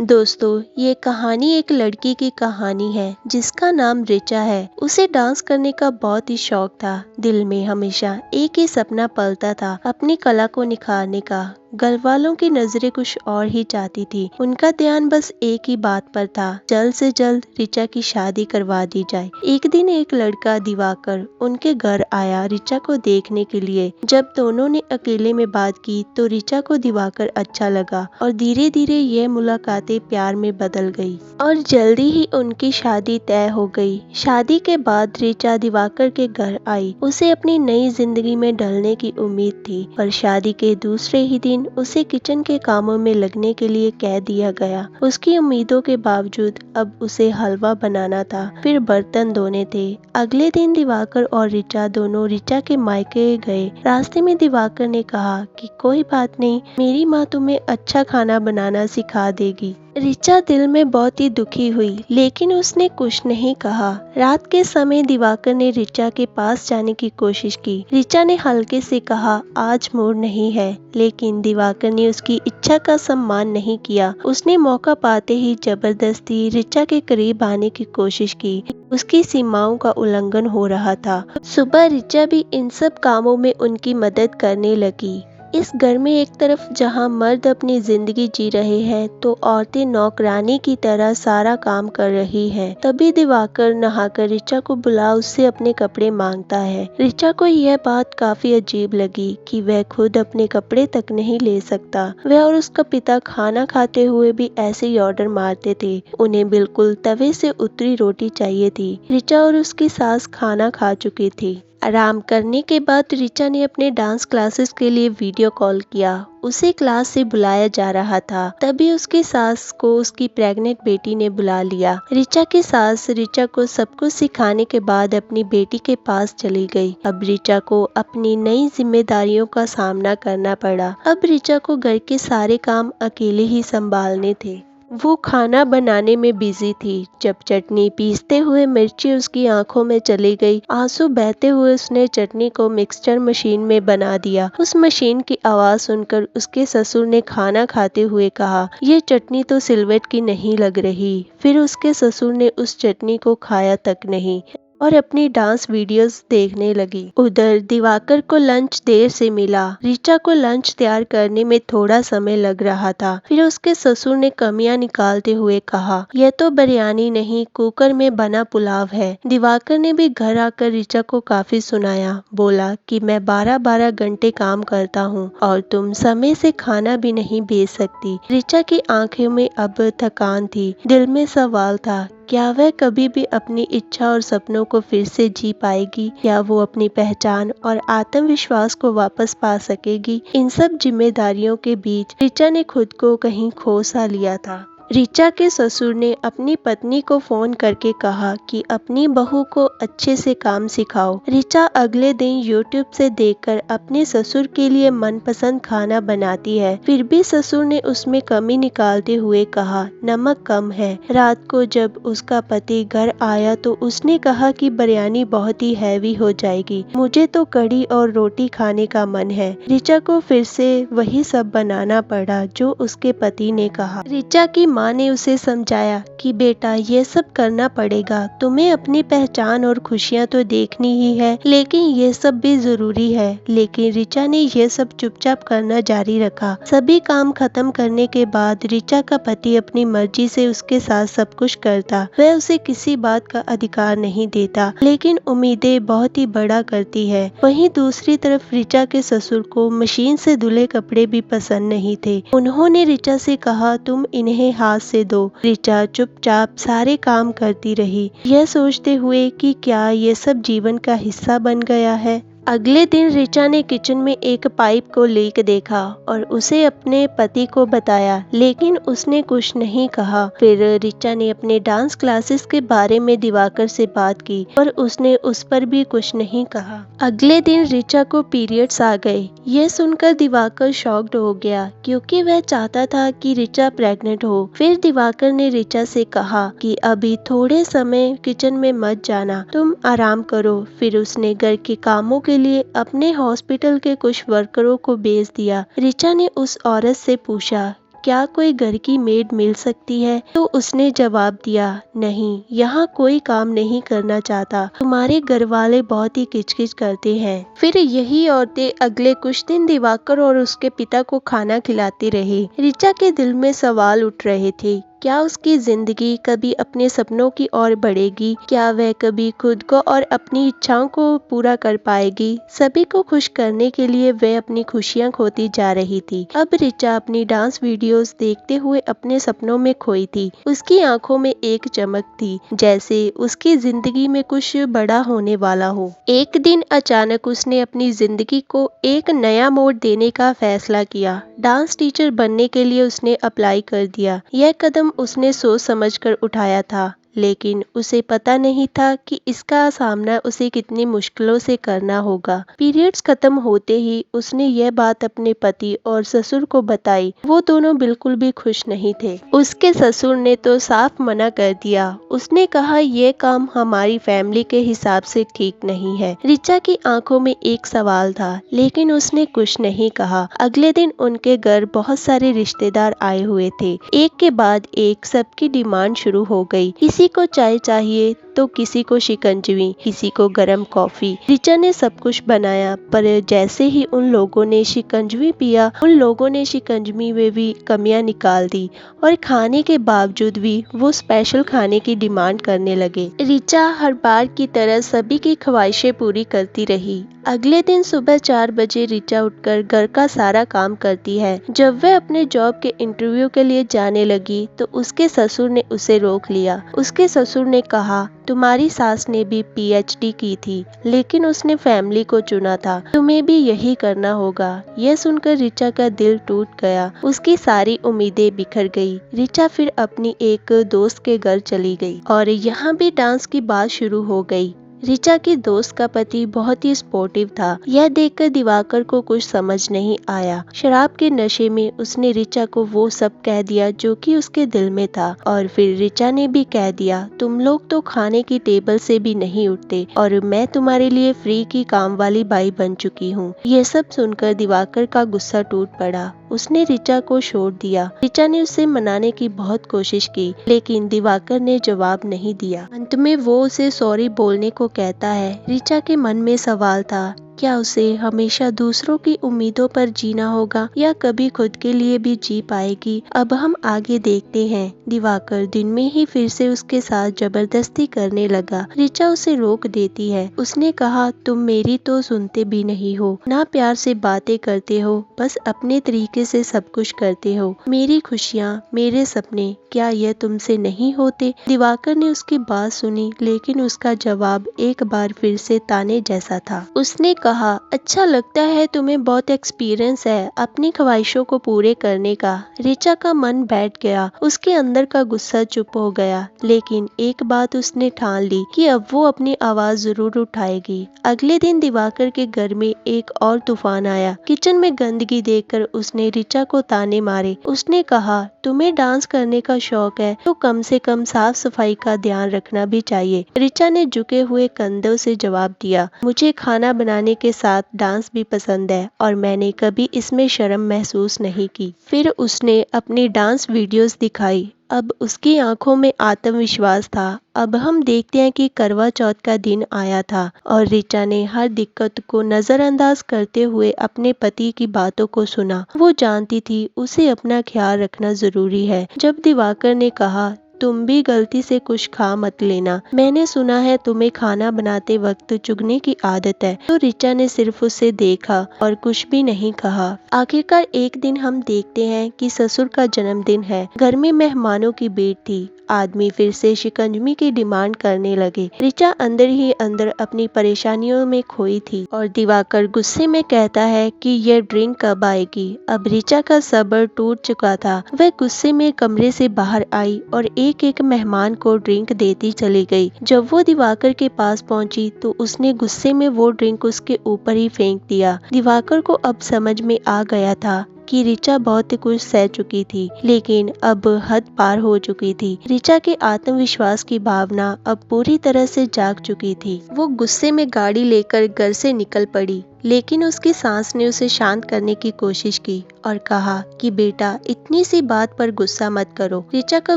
दोस्तों, ये कहानी एक लड़की की कहानी है जिसका नाम रिचा है। उसे डांस करने का बहुत ही शौक था। दिल में हमेशा एक ही सपना पलता था, अपनी कला को निखारने का। घर वालों की नजरें कुछ और ही चाहती थी। उनका ध्यान बस एक ही बात पर था, जल्द से जल्द रिचा की शादी करवा दी जाए। एक दिन एक लड़का दिवाकर उनके घर आया रिचा को देखने के लिए। जब दोनों ने अकेले में बात की तो रिचा को दिवाकर अच्छा लगा और धीरे धीरे यह मुलाकातें प्यार में बदल गई और जल्दी ही उनकी शादी तय हो गई। शादी के बाद रिचा दिवाकर के घर आई। उसे अपनी नई जिंदगी में ढलने की उम्मीद थी, पर शादी के दूसरे ही दिन उसे किचन के कामों में लगने के लिए कह दिया गया। उसकी उम्मीदों के बावजूद अब उसे हलवा बनाना था, फिर बर्तन धोने थे। अगले दिन दिवाकर और रिचा दोनों रिचा के मायके गए। रास्ते में दिवाकर ने कहा कि कोई बात नहीं, मेरी माँ तुम्हें अच्छा खाना बनाना सिखा देगी। रिचा दिल में बहुत ही दुखी हुई, लेकिन उसने कुछ नहीं कहा। रात के समय दिवाकर ने रिचा के पास जाने की कोशिश की। रिचा ने हल्के से कहा, आज मूड नहीं है, लेकिन दिवाकर ने उसकी इच्छा का सम्मान नहीं किया। उसने मौका पाते ही जबरदस्ती रिचा के करीब आने की कोशिश की। उसकी सीमाओं का उल्लंघन हो रहा था। सुबह रिचा भी इन सब कामों में उनकी मदद करने लगी। इस घर में एक तरफ जहां मर्द अपनी जिंदगी जी रहे हैं तो औरतें नौकरानी की तरह सारा काम कर रही हैं। तभी दिवाकर नहाकर रिचा को बुला उससे अपने कपड़े मांगता है। रिचा को यह बात काफी अजीब लगी कि वह खुद अपने कपड़े तक नहीं ले सकता। वह और उसका पिता खाना खाते हुए भी ऐसे ही ऑर्डर मारते थे। उन्हें बिल्कुल तवे से उतरी रोटी चाहिए थी। रिचा और उसकी सास खाना खा चुकी थी। आराम करने के बाद रिचा ने अपने डांस क्लासेस के लिए वीडियो कॉल किया। उसे क्लास से बुलाया जा रहा था। तभी उसकी सास को उसकी प्रेग्नेंट बेटी ने बुला लिया। रिचा की सास रिचा को सब कुछ सिखाने के बाद अपनी बेटी के पास चली गई। अब रिचा को अपनी नई जिम्मेदारियों का सामना करना पड़ा। अब रिचा को घर के सारे काम अकेले ही संभालने थे। वो खाना बनाने में बिजी थी। जब चटनी पीसते हुए मिर्ची उसकी आंखों में चली गई, आंसू बहते हुए उसने चटनी को मिक्सचर मशीन में बना दिया। उस मशीन की आवाज सुनकर उसके ससुर ने खाना खाते हुए कहा, ये चटनी तो सिलवट की नहीं लग रही। फिर उसके ससुर ने उस चटनी को खाया तक नहीं और अपनी डांस वीडियोस देखने लगी। उधर दिवाकर को लंच देर से मिला। रिचा को लंच तैयार करने में थोड़ा समय लग रहा था। फिर उसके ससुर ने कमियां निकालते हुए कहा, यह तो बिरयानी नहीं, कुकर में बना पुलाव है। दिवाकर ने भी घर आकर रिचा को काफी सुनाया। बोला कि मैं 12-12 घंटे काम करता हूँ और तुम समय से खाना भी नहीं भेज सकती। रिचा की आंखों में अब थकान थी। दिल में सवाल था, क्या वह कभी भी अपनी इच्छा और सपनों को फिर से जी पाएगी, या वो अपनी पहचान और आत्मविश्वास को वापस पा सकेगी। इन सब जिम्मेदारियों के बीच रिचा ने खुद को कहीं खो सा लिया था। रिचा के ससुर ने अपनी पत्नी को फोन करके कहा कि अपनी बहू को अच्छे से काम सिखाओ। रिचा अगले दिन यूट्यूब से देखकर अपने ससुर के लिए मनपसंद खाना बनाती है। फिर भी ससुर ने उसमें कमी निकालते हुए कहा, नमक कम है। रात को जब उसका पति घर आया तो उसने कहा कि बिरयानी बहुत ही हैवी हो जाएगी, मुझे तो कढ़ी और रोटी खाने का मन है। रिचा को फिर से वही सब बनाना पड़ा जो उसके पति ने कहा। रिचा की माँ ने उसे समझाया कि बेटा, ये सब करना पड़ेगा, तुम्हें अपनी पहचान और खुशियाँ तो देखनी ही है, लेकिन ये सब भी जरूरी है। लेकिन रिचा ने ये सब चुपचाप करना जारी रखा। सभी काम खत्म करने के बाद रिचा का पति अपनी मर्जी से उसके साथ सब कुछ करता। वह उसे किसी बात का अधिकार नहीं देता, लेकिन उम्मीदें बहुत ही बड़ा करती है। वहीं दूसरी तरफ रिचा के ससुर को मशीन से धुले कपड़े भी पसंद नहीं थे। उन्होंने रिचा से कहा, तुम इन्हें हाथ से दो। रिचा चुपचाप सारे काम करती रही, यह सोचते हुए कि क्या ये सब जीवन का हिस्सा बन गया है। अगले दिन रिचा ने किचन में एक पाइप को लीक देखा और उसे अपने पति को बताया, लेकिन उसने कुछ नहीं कहा। फिर रिचा ने अपने डांस क्लासेस के बारे में दिवाकर से बात की और उसने उस पर भी कुछ नहीं कहा। अगले दिन रिचा को पीरियड्स आ गए। यह सुनकर दिवाकर शॉक्ड हो गया, क्योंकि वह चाहता था कि रिचा प्रेग्नेंट हो। फिर दिवाकर ने रिचा से कहा कि अभी थोड़े समय किचन में मत जाना, तुम आराम करो। फिर उसने घर के कामों के लिए अपने हॉस्पिटल के कुछ वर्करों को भेज दिया। रिचा ने उस औरत से पूछा क्या कोई घर की मेड मिल सकती है? तो उसने जवाब दिया, नहीं, यहाँ कोई काम नहीं करना चाहता, तुम्हारे घर वाले बहुत ही किचकिच करते हैं। फिर यही औरतें अगले कुछ दिन दिवाकर और उसके पिता को खाना खिलाती रही। ऋचा के दिल में सवाल उठ रहे थे, क्या उसकी जिंदगी कभी अपने सपनों की ओर बढ़ेगी? क्या वह कभी खुद को और अपनी इच्छाओं को पूरा कर पाएगी? सभी को खुश करने के लिए वह अपनी खुशियां खोती जा रही थी। अब ऋचा अपनी डांस वीडियोस देखते हुए अपने सपनों में खोई थी। उसकी आंखों में एक चमक थी, जैसे उसकी जिंदगी में कुछ बड़ा होने वाला हो। एक दिन अचानक उसने अपनी जिंदगी को एक नया मोड़ देने का फैसला किया। डांस टीचर बनने के लिए उसने अप्लाई कर दिया। यह कदम उसने सोच समझकर उठाया था, लेकिन उसे पता नहीं था कि इसका सामना उसे कितनी मुश्किलों से करना होगा। पीरियड्स खत्म होते ही उसने यह बात अपने पति और ससुर को बताई। वो दोनों बिल्कुल भी खुश नहीं थे। उसके ससुर ने तो साफ मना कर दिया। उसने कहा, यह काम हमारी फैमिली के हिसाब से ठीक नहीं है। ऋचा की आंखों में एक सवाल था, लेकिन उसने कुछ नहीं कहा। अगले दिन उनके घर बहुत सारे रिश्तेदार आए हुए थे। एक के बाद एक सबकी डिमांड शुरू हो गई। किसी को चाय चाहिए तो किसी को शिकंजवी, किसी को गरम कॉफी। ऋचा ने सब कुछ बनाया, पर जैसे ही उन लोगों ने शिकंजवी पिया, उन लोगों ने शिकंजवी में भी कमियां निकाल दी और खाने के बावजूद भी वो स्पेशल खाने की डिमांड करने लगे। ऋचा हर बार की तरह सभी की ख्वाहिशें पूरी करती रही। अगले दिन सुबह 4 बजे ऋचा उठकर घर का सारा काम करती है। जब वह अपने जॉब के इंटरव्यू के लिए जाने लगी तो उसके ससुर ने उसे रोक लिया। उसके ससुर ने कहा, तुम्हारी सास ने भी पीएचडी की थी, लेकिन उसने फैमिली को चुना था, तुम्हें भी यही करना होगा। यह सुनकर ऋचा का दिल टूट गया। उसकी सारी उम्मीदें बिखर गई। ऋचा फिर अपनी एक दोस्त के घर चली गई और यहाँ भी डांस की बात शुरू हो गई। ऋचा की दोस्त का पति बहुत ही स्पोर्टिव था। यह देखकर दिवाकर को कुछ समझ नहीं आया। शराब के नशे में उसने ऋचा को वो सब कह दिया जो कि उसके दिल में था, और फिर ऋचा ने भी कह दिया, तुम लोग तो खाने की टेबल से भी नहीं उठते और मैं तुम्हारे लिए फ्री की काम वाली बाई बन चुकी हूँ। ये सब सुनकर दिवाकर का गुस्सा टूट पड़ा। उसने ऋचा को छोड़ दिया। ऋचा ने उसे मनाने की बहुत कोशिश की, लेकिन दिवाकर ने जवाब नहीं दिया। अंत में वो उसे सॉरी बोलने को कहता है। ऋचा के मन में सवाल था, क्या उसे हमेशा दूसरों की उम्मीदों पर जीना होगा या कभी खुद के लिए भी जी पाएगी? अब हम आगे देखते हैं। दिवाकर दिन में ही फिर से उसके साथ जबरदस्ती करने लगा। ऋचा उसे रोक देती है। उसने कहा, तुम मेरी तो सुनते भी नहीं हो, ना प्यार से बातें करते हो, बस अपने तरीके से सब कुछ करते हो। मेरी खुशियाँ, मेरे सपने, क्या यह तुमसे नहीं होते? दिवाकर ने उसकी बात सुनी, लेकिन उसका जवाब एक बार फिर से ताने जैसा था। उसने कहा, अच्छा लगता है तुम्हें बहुत एक्सपीरियंस है अपनी ख्वाहिशों को पूरे करने का। ऋचा का मन बैठ गया। उसके अंदर का गुस्सा चुप हो गया, लेकिन एक बात उसने ठान ली कि अब वो अपनी आवाज जरूर उठाएगी। अगले दिन दिवाकर के घर में एक और तूफान आया। किचन में गंदगी देखकर उसने ऋचा को ताने मारे। उसने कहा, तुम्हें डांस करने का शौक है तो कम से कम साफ सफाई का ध्यान रखना भी चाहिए। ऋचा ने झुके हुए कंधों से जवाब दिया, मुझे खाना बनाने के साथ डांस भी पसंद है और मैंने कभी इसमें शर्म महसूस नहीं की। फिर उसने अपनी डांस वीडियोस दिखाई। अब उसकी आंखों में आत्मविश्वास था। अब हम देखते हैं कि करवा चौथ का दिन आया था और ऋचा ने हर दिक्कत को नजरअंदाज करते हुए अपने पति की बातों को सुना। वो जानती थी उसे अपना ख्याल रखना जरूरी है। जब दिवाकर ने कहा, तुम भी गलती से कुछ खा मत लेना, मैंने सुना है तुम्हें खाना बनाते वक्त चुगने की आदत है, तो ऋचा ने सिर्फ उसे देखा और कुछ भी नहीं कहा। आखिरकार एक दिन हम देखते हैं कि ससुर का जन्मदिन है। घर में मेहमानों की भीड़ थी। आदमी फिर से शिकंजवी की डिमांड करने लगे। ऋचा अंदर ही अंदर अपनी परेशानियों में खोई थी और दिवाकर गुस्से में कहता है कि यह ड्रिंक कब आएगी। अब ऋचा का सब्र टूट चुका था। वह गुस्से में कमरे से बाहर आई और एक एक मेहमान को ड्रिंक देती चली गई। जब वो दिवाकर के पास पहुंची तो उसने गुस्से में वो ड्रिंक उसके ऊपर ही फेंक दिया। दिवाकर को अब समझ में आ गया था कि ऋचा बहुत कुछ सह चुकी थी, लेकिन अब हद पार हो चुकी थी। ऋचा के आत्मविश्वास की भावना अब पूरी तरह से जाग चुकी थी। वो गुस्से में गाड़ी लेकर घर से निकल पड़ी। लेकिन उसकी सांस ने उसे शांत करने की कोशिश की और कहा कि बेटा, इतनी सी बात पर गुस्सा मत करो। ऋचा का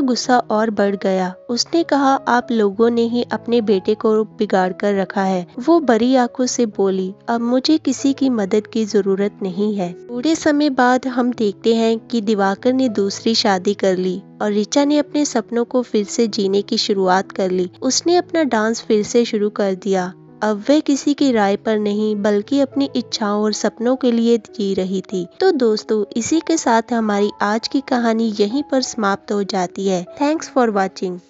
गुस्सा और बढ़ गया। उसने कहा, आप लोगों ने ही अपने बेटे को बिगाड़ कर रखा है। वो बड़ी आंखों से बोली, अब मुझे किसी की मदद की जरूरत नहीं है। थोड़े समय बाद हम देखते हैं कि दिवाकर ने दूसरी शादी कर ली और ऋचा ने अपने सपनों को फिर से जीने की शुरुआत कर ली। उसने अपना डांस फिर से शुरू कर दिया। अब वह किसी की राय पर नहीं बल्कि अपनी इच्छाओं और सपनों के लिए जी रही थी। तो दोस्तों, इसी के साथ हमारी आज की कहानी यहीं पर समाप्त हो जाती है। Thanks for watching.